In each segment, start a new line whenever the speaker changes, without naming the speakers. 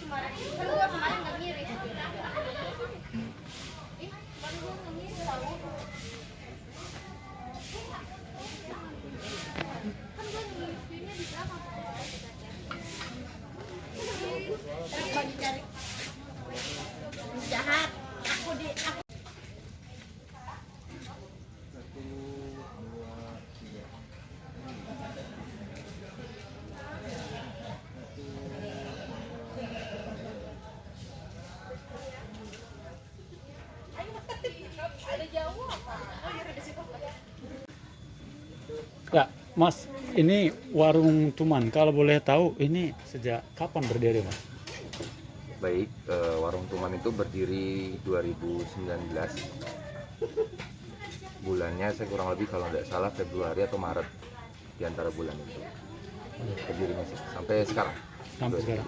Kan gua kemarin nggak ngiris. Ih, baru gua ngiris tahu. Kan gua ngirisnya di belakang. Terus lagi cari jahat. Aku ada jauh apa? Oh iya di situ.
Ya, Mas, ini warung Tuman. Kalau boleh tahu, ini sejak kapan berdiri, Mas?
Baik, Warung Tuman itu berdiri 2019. Bulannya saya kurang lebih kalau tidak salah Februari atau Maret, di antara bulan itu. Berdirinya sampai sekarang.
Sampai sekarang.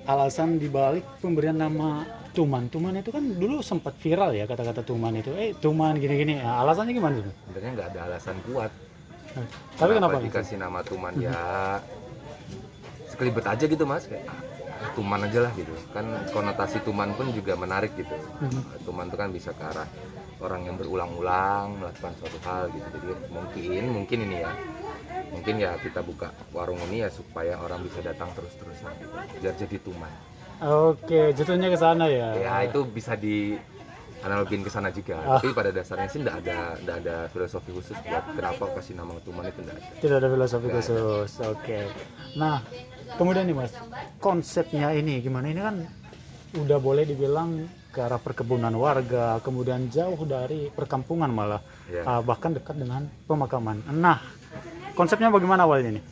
Alasan dibalik pemberian nama Tuman. Tuman itu kan dulu sempat viral ya kata-kata Tuman itu. Tuman gini-gini. Nah, alasannya gimana tuh?
Sebenarnya nggak ada alasan kuat.
Tapi kenapa?
Dikasih nama Tuman ya sekelibet aja gitu Mas. Kayak, Tuman aja lah gitu. Kan konotasi Tuman pun juga menarik gitu. Tuman itu kan bisa ke arah orang yang berulang-ulang melakukan suatu hal gitu. Jadi mungkin ini ya. Mungkin ya kita buka warung ini ya supaya orang bisa datang terus-terusan gitu. Biar jadi Tuman.
Oke, jatuhnya ke sana ya.
Ya itu bisa di analogin ke sana juga. Tapi pada dasarnya sih enggak ada filosofi khusus buat kenapa kasih nama Tuman itu enggak ada.
Tidak ada filosofi khusus. Oke. Nah, kemudian nih Mas, konsepnya ini gimana? Ini kan udah boleh dibilang ke arah perkebunan warga, kemudian jauh dari perkampungan malah, bahkan dekat dengan pemakaman. Nah, konsepnya bagaimana awalnya nih?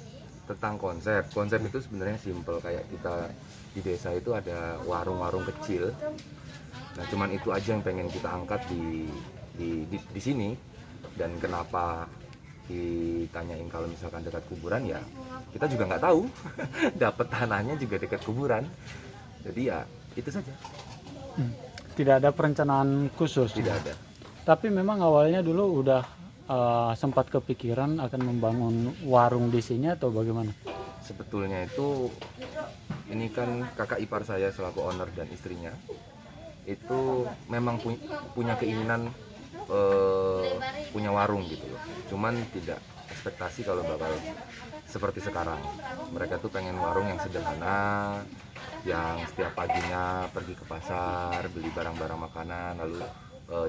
Tentang konsep itu sebenarnya simpel, kayak kita di desa itu ada warung-warung kecil. Nah, cuman itu aja yang pengen kita angkat di sini. Dan kenapa ditanyain kalau misalkan dekat kuburan, ya kita juga nggak tahu. Dapat tanahnya juga dekat kuburan. Jadi ya itu saja.
Tidak ada perencanaan khusus.
Tidak ada.
Tapi memang awalnya dulu udah sempat kepikiran akan membangun warung di sini atau bagaimana?
Sebetulnya itu ini kan kakak ipar saya selaku owner dan istrinya itu memang punya keinginan punya warung gitu loh. Cuman tidak ekspektasi kalau bakal seperti sekarang. Mereka tuh pengen warung yang sederhana, yang setiap paginya pergi ke pasar beli barang-barang makanan, lalu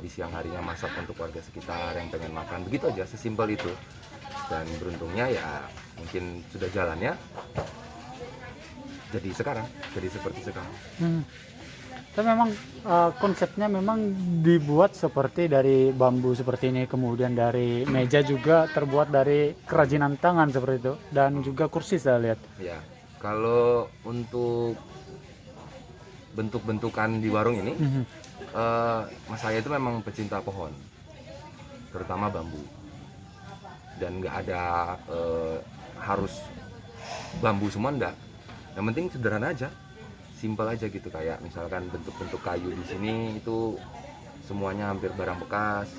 di siang harinya masak untuk warga sekitar yang pengen makan. Begitu aja, sesimpel itu. Dan beruntungnya ya mungkin sudah jalannya jadi seperti sekarang.
Tapi memang konsepnya memang dibuat seperti dari bambu seperti ini, kemudian dari meja juga terbuat dari kerajinan tangan seperti itu, dan juga kursi saya lihat.
Ya, kalau untuk bentuk-bentukan di warung ini, mas saya itu memang pecinta pohon, terutama bambu. Dan nggak ada harus bambu semua, enggak. Yang penting sederhana aja, simpel aja gitu. Kayak misalkan bentuk-bentuk kayu di sini itu semuanya hampir barang bekas.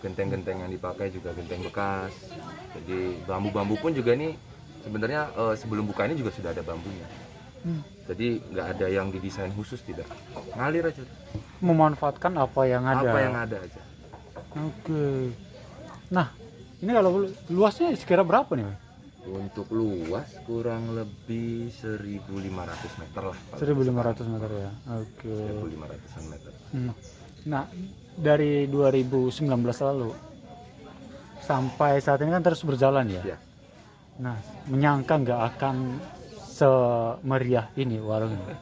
Genteng-genteng yang dipakai juga genteng bekas. Jadi bambu-bambu pun juga nih sebenarnya sebelum buka ini juga sudah ada bambunya. Jadi nggak ada yang didesain khusus, tidak, ngalir aja.
Memanfaatkan apa yang ada.
Apa yang ada aja.
Oke. Nah, ini kalau luasnya sekira berapa nih?
Untuk luas kurang lebih 1.500 meter lah.
1.500 meter ya. Oke.
1.500 meter.
Nah, dari 2019 lalu sampai saat ini kan terus berjalan ya.
Ya.
Nah, menyangka nggak akan semeriah ini warung ini?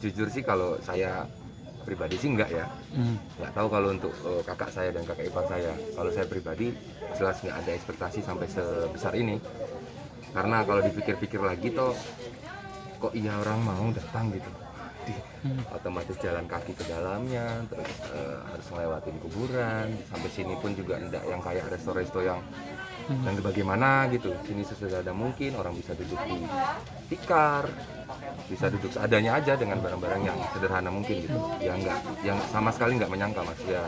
Jujur sih kalau saya pribadi sih enggak ya. Nggak tahu kalau untuk kakak saya dan kakak ipar saya. Kalau saya pribadi jelas nggak ada ekspektasi sampai sebesar ini. Karena kalau dipikir-pikir lagi toh, kok iya orang mau datang gitu. Otomatis jalan kaki ke dalamnya, terus harus ngelewatin kuburan. Sampai sini pun juga enggak yang kayak resto-resto yang bagaimana gitu. Sini sesederhana mungkin, orang bisa duduk di tikar, bisa duduk seadanya aja dengan barang-barang yang sederhana mungkin gitu. Yang sama sekali nggak menyangka mas ya.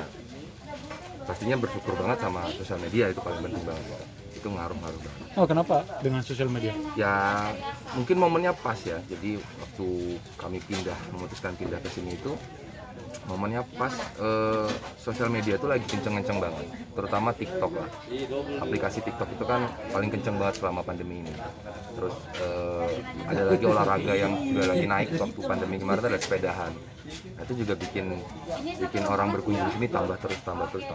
Pastinya bersyukur banget sama sosial media, itu paling penting banget. itu ngaruh-ngaruh banget.
Oh, kenapa dengan sosial media?
Ya mungkin momennya pas ya, jadi waktu kami memutuskan pindah ke sini itu momennya pas, sosial media itu lagi kenceng-kenceng banget, terutama TikTok lah. Aplikasi TikTok itu kan paling kenceng banget selama pandemi ini. Terus ada lagi olahraga yang juga lagi naik waktu pandemi kemarin, ada sepedahan. Nah, itu juga bikin orang berkunjung di sini tambah terus.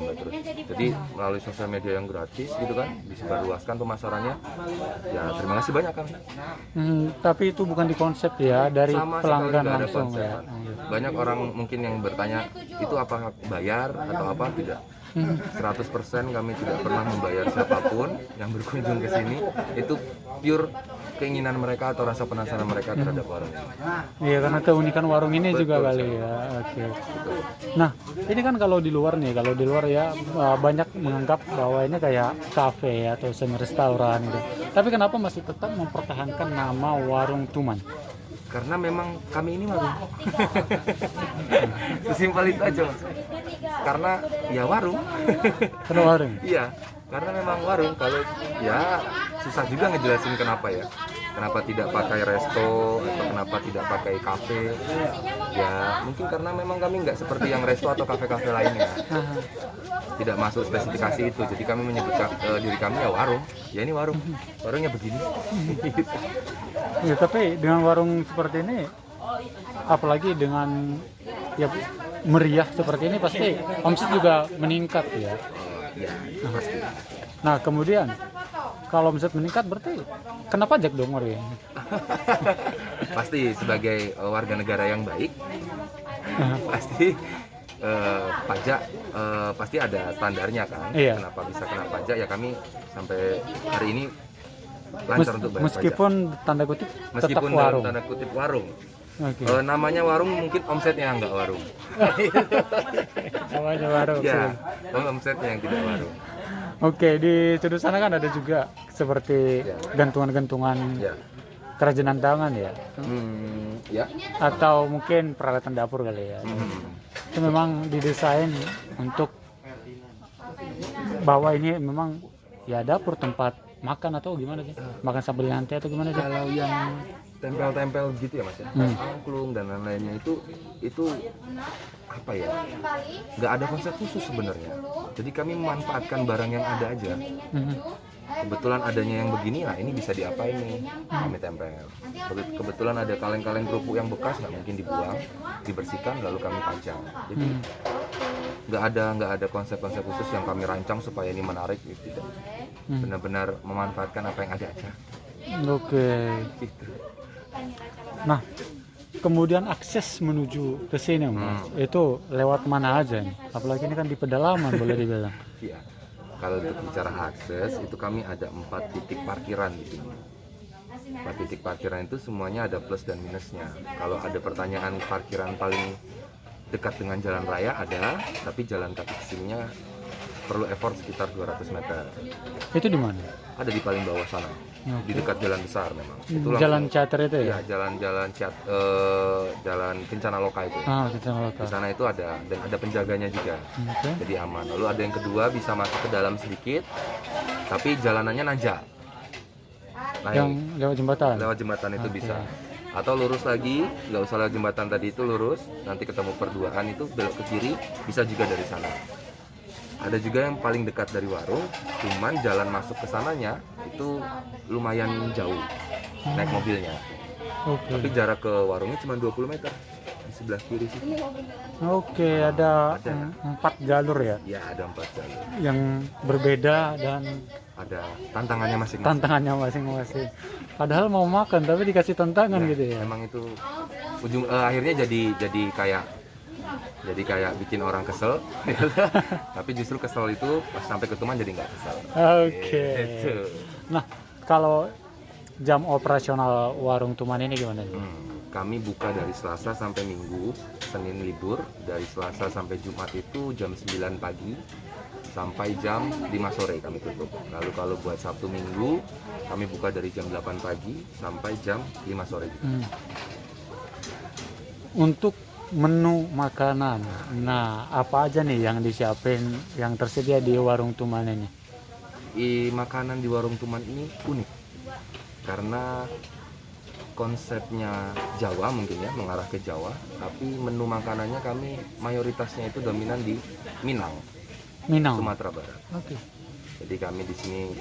Jadi melalui sosial media yang gratis gitu kan, disebarluaskan pemasarannya. Ya terima kasih banyak kan.
Tapi itu bukan di konsep ya dari
Sama sekali
pelanggan
nggak ada
langsung
konsep.
ya.
Banyak orang mungkin yang bertanya, itu apakah bayar atau apa? Tidak. 100% kami tidak pernah membayar siapapun yang berkunjung ke sini. Itu pure keinginan mereka atau rasa penasaran mereka terhadap warung ini.
Iya, karena keunikan warung ini juga
Betul,
kali ya. Oke. Nah, ini kan kalau di luar ya banyak menganggap bahwa ini kayak kafe atau semi restoran gitu. Tapi kenapa masih tetap mempertahankan nama Warung Tuman?
Karena memang kami ini warung. Sesimpel itu aja Mas. Karena ya warung.
Karena warung.
Iya, karena memang warung. Kalau ya susah juga ngejelasin kenapa ya. Kenapa tidak pakai resto atau kenapa tidak pakai kafe? Ya mungkin karena memang kami nggak seperti yang resto atau kafe-kafe lainnya. Tidak masuk spesifikasi itu. Jadi kami menyebut diri kami ya warung. Ya ini warung. Warungnya begini.
Ya, tapi dengan warung seperti ini, apalagi dengan ya meriah seperti ini, pasti omset juga meningkat ya.
Ya, itu pasti.
Nah, kemudian kalau omset meningkat berarti kena pajak dong ya?
Pasti sebagai warga negara yang baik, pasti pajak pasti ada standarnya kan.
Iya.
Kenapa bisa kena pajak ya, kami sampai hari ini lancar untuk bayar
Meskipun tanda kutip
pajak.
tetap
Meskipun
warung.
dalam tanda kutip warung.
Oke.
Namanya warung mungkin omsetnya nggak warung.
Namanya warung.
Ya, omsetnya yang tidak warung.
Oke, di sudut sana kan ada juga seperti
Ya.
gantungan-gantungan
Ya.
kerajinan tangan ya,
Ya.
atau mungkin peralatan dapur kali ya. Itu memang didesain untuk bahwa ini memang ya dapur, tempat makan atau gimana sih? Makan sambil nyantai atau gimana sih?
Kalau yang tempel-tempel gitu ya Mas ya, angklung dan lain-lainnya itu apa ya, nggak ada konsep khusus sebenarnya. Jadi kami memanfaatkan barang yang ada aja. Kebetulan adanya yang begini, nah ini bisa diapain nih, kami tempel. Kebetulan ada kaleng-kaleng kerupuk yang bekas, nggak mungkin dibuang, dibersihkan lalu kami pajang. Jadi nggak ada konsep-konsep khusus yang kami rancang supaya ini menarik gitu. Tidak. Benar-benar memanfaatkan apa yang ada aja.
Oke.
Gitu.
Nah, kemudian akses menuju ke sini Mas, itu lewat mana aja nih? Apalagi ini kan di pedalaman boleh dibilang.
Iya. Kalau untuk bicara akses, itu kami ada 4 titik parkiran di sini. 4 titik parkiran itu semuanya ada plus dan minusnya. Kalau ada pertanyaan parkiran paling dekat dengan jalan raya ada, tapi jalan kaki kesininya perlu effort sekitar 200 meter.
Itu di mana?
Ada di paling bawah sana, di dekat jalan besar memang. Itu
Jalan Cater itu ya?
Ya, jalan Kencana Loka itu.
Kita
Di sana itu ada, dan ada penjaganya juga.
Oke.
Jadi aman. Lalu ada yang kedua, bisa masuk ke dalam sedikit, tapi jalanannya nanjak.
Yang lewat jembatan?
Lewat jembatan itu
Oke.
bisa. Atau lurus lagi, nggak usah lewat jembatan tadi itu, lurus, nanti ketemu perduaan itu belok ke kiri, bisa juga dari sana. Ada juga yang paling dekat dari warung, cuman jalan masuk ke sananya itu lumayan jauh, naik mobilnya.
Oke.
Tapi jarak ke warungnya cuma 20 meter, di sebelah kiri sih.
Oke, ada 4 jalur ya,
Ya, ada 4 jalur.
yang berbeda dan
Ada tantangannya masing-masing.
tantangannya masing-masing. Padahal mau makan tapi dikasih tantangan
Ya,
gitu ya.
Emang itu akhirnya jadi kayak bikin orang kesel. Tapi justru kesel itu pas sampai ke Tuman jadi nggak kesel.
Oke.
Gitu.
Nah, kalau jam operasional warung Tuman ini gimana nih?
Kami buka dari Selasa sampai Minggu, Senin libur. Dari Selasa sampai Jumat itu jam 9 pagi sampai jam 5 sore kami tutup. Lalu kalau buat Sabtu Minggu, kami buka dari jam 8 pagi sampai jam 5 sore juga.
Untuk menu makanan, nah apa aja nih yang disiapin, yang tersedia di warung Tuman ini?
Makanan di warung Tuman ini unik karena konsepnya Jawa mungkin ya, mengarah ke Jawa, tapi menu makanannya kami mayoritasnya itu dominan di Minang, Sumatera Barat.
Oke.
Jadi kami di sini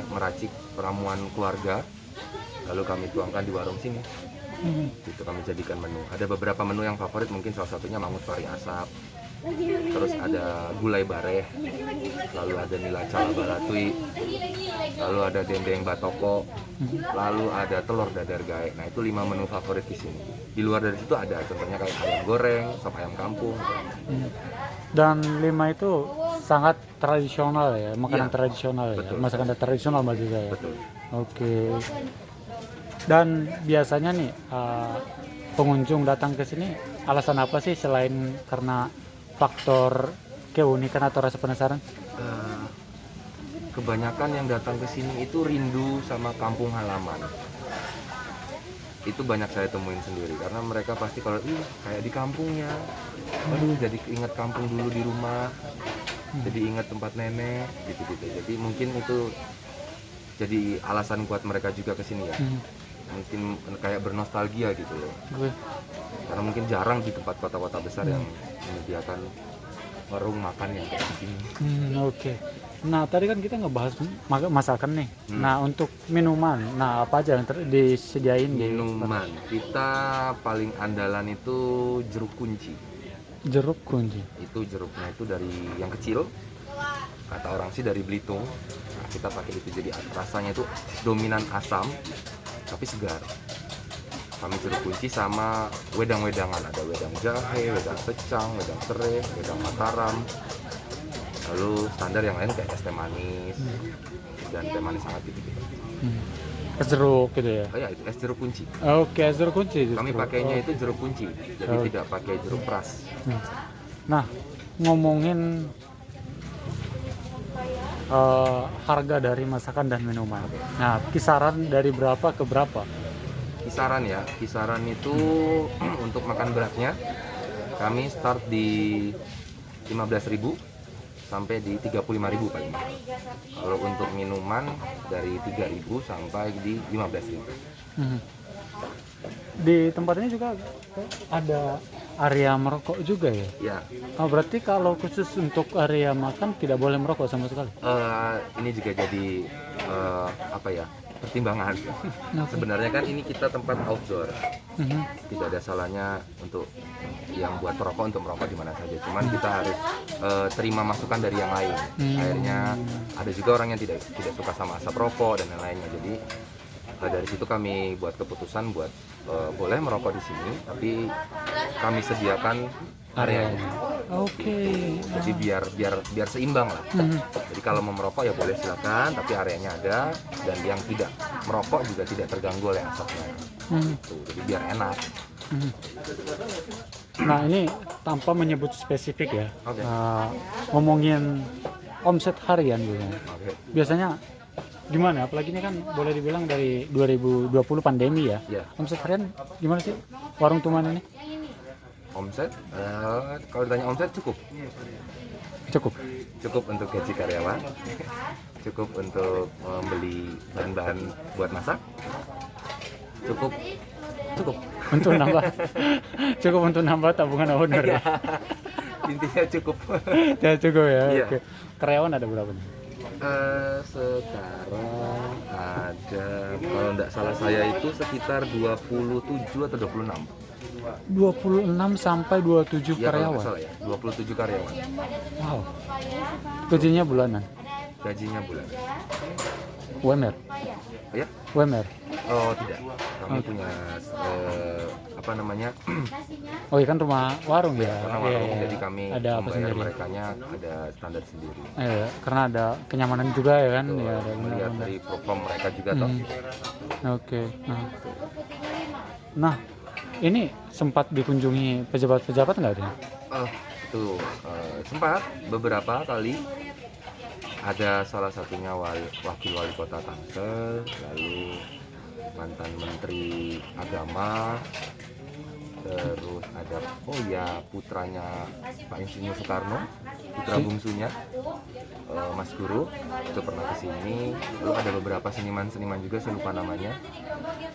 meracik ramuan keluarga, lalu kami tuangkan di warung sini. Itu kami jadikan menu. Ada beberapa menu yang favorit, mungkin salah satunya mangut pari asap, terus ada gulai bareh, lalu ada nila cala balatui, lalu ada dendeng batoko, lalu ada telur dadar gae. Nah, itu 5 menu favorit di sini. Di luar dari situ ada contohnya kayak ayam goreng, sop ayam kampung.
Dan 5 itu sangat tradisional ya, makanan
Iya,
tradisional ya,
betul.
masakan tradisional maksud saya.
Betul.
Oke. Dan biasanya nih pengunjung datang ke sini alasan apa sih selain karena faktor keunikan atau rasa penasaran?
Kebanyakan yang datang ke sini itu rindu sama kampung halaman. Itu banyak saya temuin sendiri karena mereka pasti kalau kayak di kampungnya, aduh jadi ingat kampung dulu di rumah, jadi ingat tempat nenek gitu-gitu. Jadi mungkin itu jadi alasan kuat mereka juga ke sini ya. Mungkin kayak bernostalgia gitu loh. Karena mungkin jarang di tempat kota-kota besar yang menyediakan warung makan yang kayak begini.
Oke. Nah, tadi kan kita ngebahas masakan nih. Nah, untuk minuman, nah apa aja yang disediain di
Minuman kita paling andalan itu jeruk kunci.
jeruk kunci?
Itu jeruknya itu dari yang kecil, kata orang sih dari Belitung. Nah, kita pakai itu, jadi rasanya itu dominan asam tapi segar. Kami jeruk kunci sama wedang-wedangan, ada wedang jahe, wedang secang, wedang serai, wedang Mataram. Lalu standar yang lain kayak es teh manis dan teh manis hangat gitu.
Es jeruk gitu ya?
Oh ya, itu es jeruk kunci.
Oke, es jeruk kunci justru.
Kami pakainya itu jeruk kunci, jadi
Oh.
tidak pakai jeruk peras.
Nah, ngomongin harga dari masakan dan minuman. Nah, kisaran dari berapa ke berapa?
Kisaran ya, kisaran itu untuk makan beratnya kami start di 15.000 sampai di 35.000 paling. Kalau untuk minuman dari 3.000 sampai di 15.000.
Di tempat ini juga ada area merokok juga ya?
Ya,
Oh, berarti kalau khusus untuk area makan tidak boleh merokok sama sekali?
ini juga jadi pertimbangan. Sebenarnya kan ini kita tempat outdoor, tidak ada salahnya untuk yang buat perokok untuk merokok di mana saja. Cuman kita harus terima masukan dari yang lain. Akhirnya ada juga orang yang tidak suka sama asap rokok dan lain-lainnya. Jadi dari situ kami buat keputusan buat boleh merokok di sini, tapi kami sediakan areanya.
Oke.
Jadi biar seimbang lah. Jadi kalau mau merokok ya boleh silakan, tapi areanya ada, dan yang tidak merokok juga tidak terganggu oleh asapnya. Tuh, jadi biar enak.
Nah, ini tanpa menyebut spesifik ya.
Oke.
Ngomongin omset harian gitu.
Oke.
Biasanya gimana? Apalagi ini kan boleh dibilang dari 2020 pandemi ya.
Ya.
Omset harian gimana sih warung Tuman ini?
Omset, kalau ditanya omset cukup untuk gaji karyawan, cukup untuk membeli bahan-bahan buat masak, cukup
untuk nambah tabungan owner ya.
intinya cukup.
Ya cukup ya.
Iya.
Oke. Karyawan ada berapa nih?
Sekarang ada, kalau tidak salah saya itu sekitar 27 atau 26.
26 sampai 27
Ya, kalau
karyawan.
nggak salah ya, 27 karyawan.
Wow. Gajinya bulanan.
Gajinya bulan.
UMR.
Ya?
UMR.
Oh tidak, kami punya
Oh iya kan rumah warung ya.
karena
Iya,
warung,
iya.
jadi kami
ada apa
membayar
sendiri?
merekanya ada standar sendiri.
Iya, karena ada kenyamanan juga ya kan.
Tuh,
Ya, ada
melihat
benar-benar.
dari perform mereka juga toh.
Oke. Nah, ini sempat dikunjungi pejabat-pejabat nggak ada?
Itu sempat beberapa kali. Ada salah satunya wakil wali kota Tangsel, lalu mantan menteri agama, terus ada putranya Pak Insinyur Soekarno, putra bungsunya Mas Guru itu pernah ke sini. Lalu ada beberapa seniman juga, saya lupa namanya,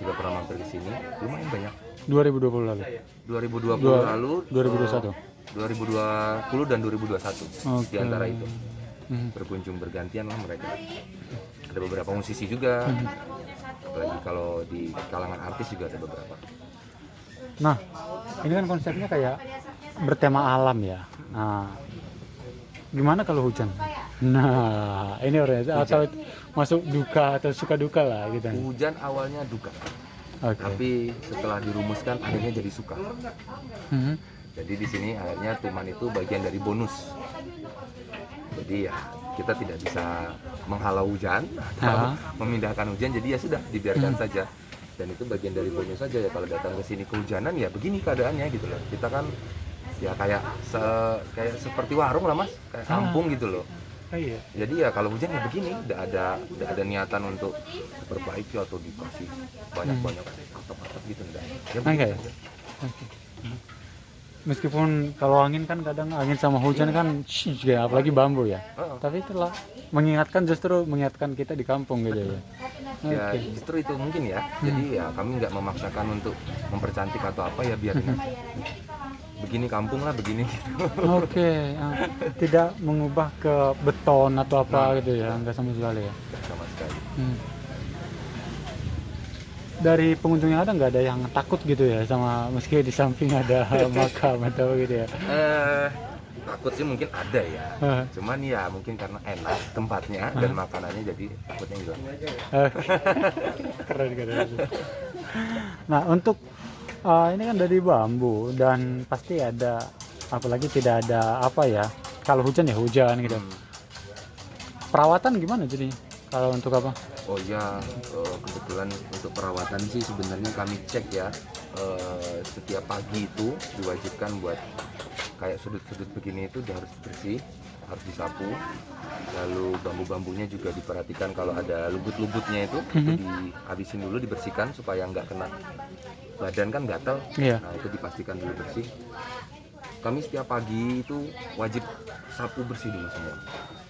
juga pernah mampir ke sini. Lumayan banyak.
2020 lalu.
2020 lalu,
2021.
2020 dan 2021
Oke.
di antara itu. Berkunjung bergantian lah mereka. Ada beberapa musisi juga. Apalagi kalau di kalangan artis juga ada beberapa.
Nah, ini kan konsepnya kayak bertema alam ya. Nah, gimana kalau hujan? Nah, ini orangnya atau masuk duka atau suka duka lah gitu.
Hujan awalnya duka,
Oke.
tapi setelah dirumuskan akhirnya jadi suka.
Mhm.
Jadi di sini akhirnya tuman itu bagian dari bonus. Jadi ya kita tidak bisa menghalau hujan atau memindahkan hujan. Jadi ya sudah dibiarkan saja. Dan itu bagian dari bonus saja ya. Kalau datang ke sini kehujanan ya begini keadaannya gitu loh. Kita kan ya kayak seperti warung lah Mas, kayak kampung gitu loh.
Iya.
Jadi ya kalau hujan ya begini, tidak ada niatan untuk diperbaiki atau dikasih banyak atap-atap gitu enggak. Ya
Oke.
begini saja.
Oke. Meskipun kalau angin kan kadang angin sama hujan kan juga apalagi bambu ya. Tapi itulah justru mengingatkan kita di kampung gitu ya.
Ya
Oke.
justru itu mungkin ya. Jadi ya kami nggak memaksakan untuk mempercantik atau apa ya, biarin aja. Begini kampung lah begini.
Oke, tidak mengubah ke beton atau apa gitu ya, nggak sama sekali ya.
Nggak sama sekali.
Dari pengunjung yang ada nggak ada yang takut gitu ya sama meski di samping ada makam atau gitu ya?
Takut sih mungkin ada ya. Cuman ya mungkin karena enak tempatnya dan makanannya jadi takutnya hilang.
Keren. Nah untuk ini kan dari bambu dan pasti ada, apalagi tidak ada apa ya, kalau hujan ya hujan gitu. Perawatan gimana jadi kalau untuk apa?
Oh ya, kebetulan untuk perawatan sih sebenarnya kami cek ya, setiap pagi itu diwajibkan buat kayak sudut-sudut begini itu harus bersih, harus disapu. Lalu bambu-bambunya juga diperhatikan kalau ada lubut-lubutnya itu dihabisin dulu, dibersihkan supaya nggak kena badan kan gatal. Nah itu dipastikan dulu bersih. Kami setiap pagi itu wajib sapu bersih dulu semua.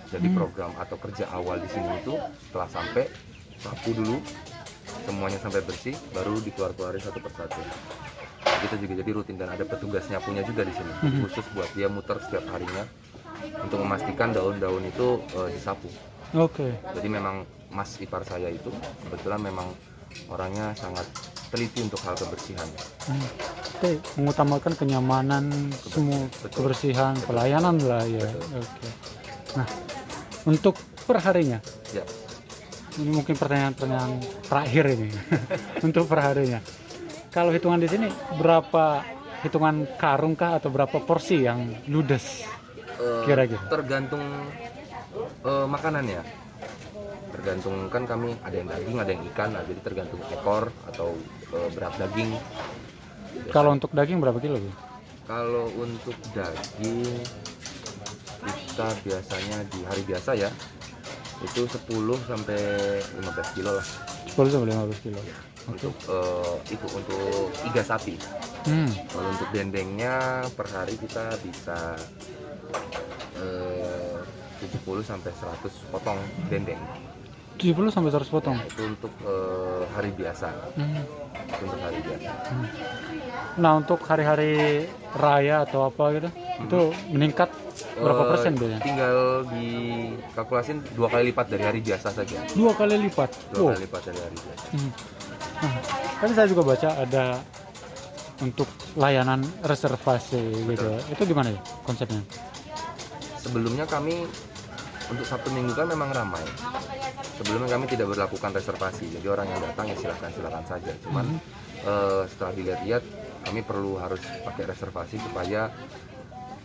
Jadi program atau kerja awal di sini itu setelah sampai sapu dulu semuanya sampai bersih, baru dikeluarin satu persatu. Kita juga jadi rutin dan ada petugas nyapunya juga di sini, khusus buat dia muter setiap harinya untuk memastikan daun-daun itu disapu.
Oke.
Jadi memang Mas ipar saya itu kebetulan memang orangnya sangat teliti untuk hal kebersihan.
Oke, mengutamakan kenyamanan, semua kebersihan, pelayanan lah ya. Oke. Nah, untuk perharinya,
Ya.
ini mungkin pertanyaan terakhir ini. Untuk perharinya, kalau hitungan di sini berapa hitungan karung kah atau berapa porsi yang ludes kira-kira?
Tergantung makanannya. Tergantung kan kami ada yang daging, ada yang ikan, nah, jadi tergantung ekor atau berat daging.
Kalau untuk daging berapa kilo?
Kalau untuk daging kita biasanya di hari biasa ya itu 10 sampai 15 kilo lah.
10 sampai 15 kilo.
Untuk itu untuk iga sapi. Kalau untuk dendengnya per hari kita bisa 70 sampai 100 potong dendeng.
70 sampai 100 potong.
Itu untuk hari biasa. Itu untuk hari biasa.
Nah, untuk hari-hari raya atau apa gitu, itu meningkat berapa persen biasanya?
Tinggal dikalkulasin 2 kali lipat dari hari biasa saja.
2 kali lipat.
2 kali lipat dari hari biasa.
Nah, tadi saya juga baca ada untuk layanan reservasi gitu. Itu gimana ya konsepnya?
Sebelumnya kami untuk Sabtu Minggu kan memang ramai. Sebelumnya kami tidak berlakukan reservasi, jadi orang yang datang ya silakan saja. Cuman setelah dilihat-lihat kami perlu harus pakai reservasi supaya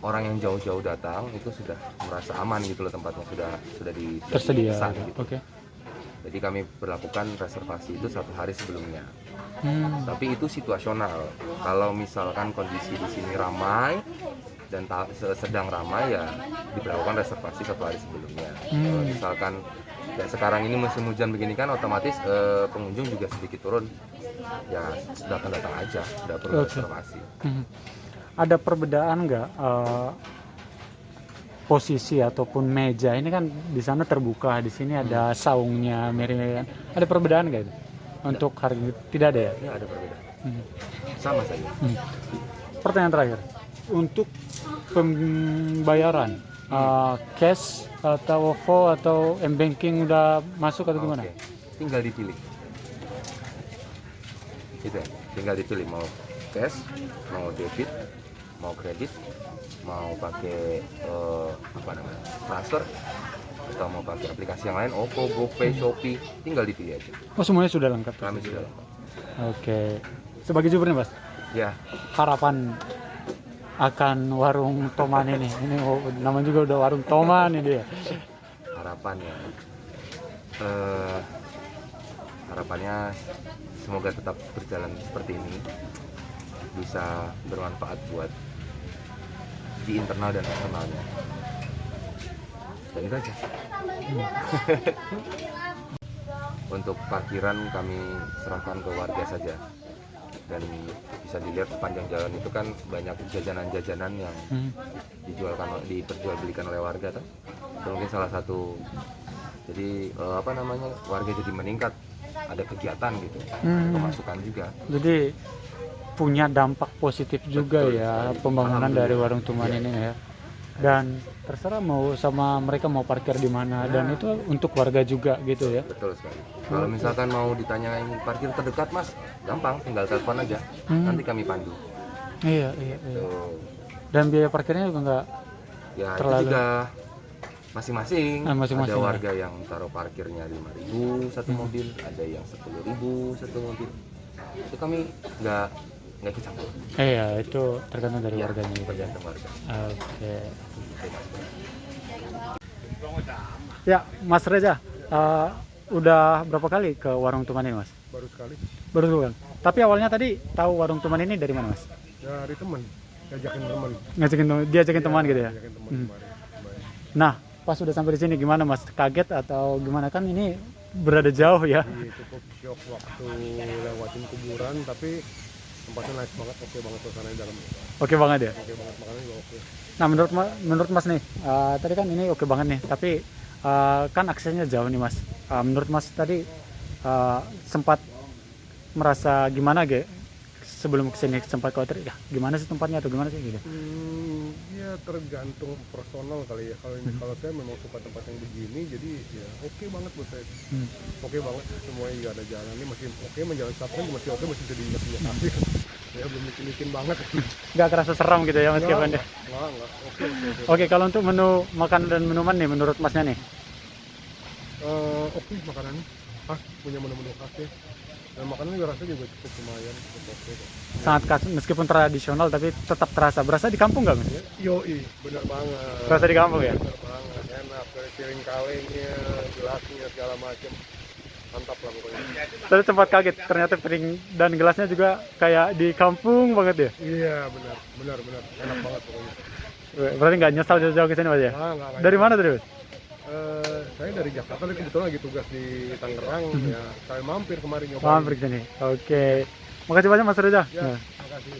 orang yang jauh-jauh datang itu sudah merasa aman gitu loh, tempatnya sudah
Tersedia.
dipesan gitu.
Oke.
Jadi kami berlakukan reservasi itu 1 hari sebelumnya. Tapi itu situasional. Kalau misalkan kondisi di sini ramai dan sedang ramai ya diberlakukan reservasi 1 hari sebelumnya. Kalau misalkan Ya sekarang ini musim hujan begini kan otomatis pengunjung juga sedikit turun. Ya datang-datang aja, nggak perlu
Oke.
reservasi.
Ada perbedaan nggak posisi ataupun meja ini kan di sana terbuka, di sini ada saungnya, mirip-mirip. Ada perbedaan nggak itu untuk harga? Tidak ada ya?
Ini ada perbedaan.
Hmm.
Sama saja.
Pertanyaan terakhir, untuk pembayaran cash atau OVO atau m-banking udah masuk atau gimana?
Oke. Tinggal dipilih. Gitu ya. Tinggal dipilih mau cash, mau debit, mau kredit, mau pakai apa namanya transfer, atau mau pakai aplikasi yang lain, OVO, GoPay, Shopee, tinggal dipilih aja.
Oh semuanya sudah lengkap.
Kami sudah lengkap.
Oke. Sebagai jubir nih Mas,
Ya,
harapan akan warung Toman ini namanya juga udah warung Toman ini dia.
harapannya harapannya semoga tetap berjalan seperti ini, bisa bermanfaat buat di internal dan eksternalnya. Dan itu aja. Untuk parkiran kami serahkan ke warga saja, dan bisa dilihat sepanjang jalan itu kan banyak jajanan-jajanan yang diperjualbelikan oleh warga kan. Itu mungkin salah satu, jadi apa namanya, warga jadi meningkat, ada kegiatan gitu, pemasukan juga.
Jadi punya dampak positif juga.
Betul,
ya
sekali.
pembangunan dari warung Toman
Iya.
ini ya. Dan terserah mau sama mereka mau parkir di mana, dan itu untuk warga juga gitu ya.
Betul sekali. Kalau misalkan mau ditanyain parkir terdekat Mas, gampang, tinggal telepon aja, nanti kami pandu.
Iya.
Tuh.
Dan biaya parkirnya juga nggak
Ya
terlalu.
itu juga masing-masing.
Masing-masing,
Ada
ya.
warga yang taruh parkirnya 5.000 satu mobil, ada yang 10.000 satu mobil. Itu kami nggak ikut campur.
Iya, itu tergantung dari
Ya,
warganya gitu ya.
tergantung warga.
Oke. Ya, Mas Reza, udah berapa kali ke warung Toman ini, Mas?
Baru sekali.
Baru dulu kan. Tapi awalnya tadi tahu warung Toman ini dari mana, Mas?
Dari teman, diajakin teman.
Diajakin teman gitu ya.
Diajakin teman kemarin.
Nah, pas udah sampai di sini gimana, Mas? Kaget atau gimana, kan ini berada jauh ya?
Iya, cukup shock waktu lewatin kuburan, tapi tempatnya nice banget, oke banget suasana di dalam.
Oke banget ya.
Oke banget, makannya juga oke.
Nah, menurut Mas nih, tadi kan ini oke banget nih, tapi kan aksesnya jauh nih, Mas. Menurut Mas tadi sempat merasa gimana sebelum kesini, sempat khawatir ya gimana sih tempatnya atau gimana sih gitu?
Ya tergantung personal kali ya. Kalau saya memang suka tempat yang begini, jadi ya oke banget buat saya. Oke banget, semuanya juga ada jalan ini masih oke, menjalan sapnya masih oke, masih bisa diinjak-injak kaki. Ya belum bikin banget.
Nggak kerasa seram gitu ya, Mas Kevin?
Enggak, oke.
Oke, kalau untuk menu makan dan minuman nih menurut Masnya nih?
Oke, makanannya khas, punya menu-menu khasnya. Dan makanan juga rasanya juga cukup lumayan, cukup oke kok.
Sangat khas, meskipun tradisional tapi tetap terasa. Berasa di kampung nggak, Mas?
Yoi, bener banget.
Terasa di kampung ya?
Bener banget, enak. Dari piring kalengnya, gelasnya, segala macam. Mantap lah pokoknya.
Tadi sempat kaget, ternyata piring dan gelasnya juga kayak di kampung banget ya?
Iya, bener. Enak banget pokoknya.
Berarti nggak nyesal jauh-jauh ke sini, Mas ya?
Nggak.
Dari mana tadi, Mas?
Saya dari Jakarta, tapi kebetulan lagi tugas di Tangerang. Ya, saya mampir kemarin nyobain.
Mampir ke sini. Oke. Makasih banyak, Mas Reza.
Ya,
Nah.
makasih.